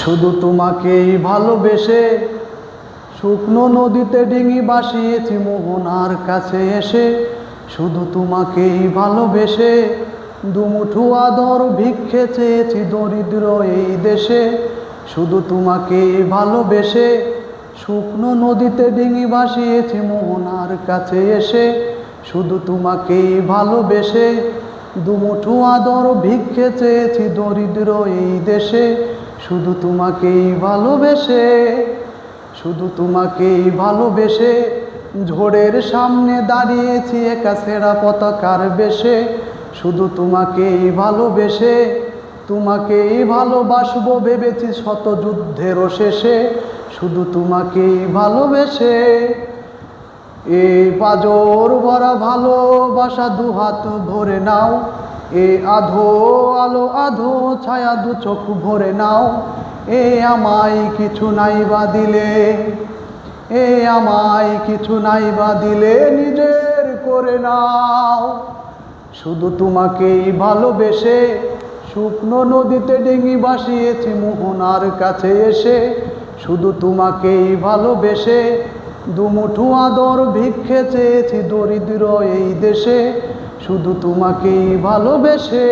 শুধু তোমাকেই ভালোবেসে শুকনো নদীতে ডিঙি ভাসিয়েছি মোহনার কাছে এসে। শুধু তোমাকেই ভালোবেসে দুমুঠো আদর ভিক্ষে চেয়েছি দরিদ্র এই দেশে। শুধু তোমাকেই ভালোবেসে শুকনো নদীতে ডিঙি ভাসিয়েছি মোহনার কাছে এসে। শুধু তোমাকেই ভালোবেসে দুমুঠো আদর ভিক্ষে চেয়েছি দরিদ্র এই দেশে। শুধু তোমাকেই ভালোবেসে, শুধু তোমাকেই ভালোবেসে ঝড়ের সামনে দাঁড়িয়েছি একা ছেঁড়া পতাকার বেশে। শুধু তোমাকেই ভালোবেসে তোমাকেই ভালোবাসবো ভেবেছি শত যুদ্ধেরও শেষে। শুধু তোমাকেই ভালোবেসে এই পাজর ভরা ভালোবাসা দুহাত ভরে নাও। এ আধো আলো আধো ছায়া দু চোখ ভরে নাও। এ আমায় কিছু নাই বা দিলে, এ আমায় কিছু নাই বা দিলে নিজের করে নাও। শুধু তোমাকেই ভালোবেসে শুকনো নদীতে ডিঙি ভাসিয়েছি মোহনার কাছে এসে। শুধু তোমাকেই ভালোবেসে দুমুঠো আদর ভিক্ষে চেয়েছি দরিদ্র এই দেশে। শুধু তোমাকেই ভালোবেসে।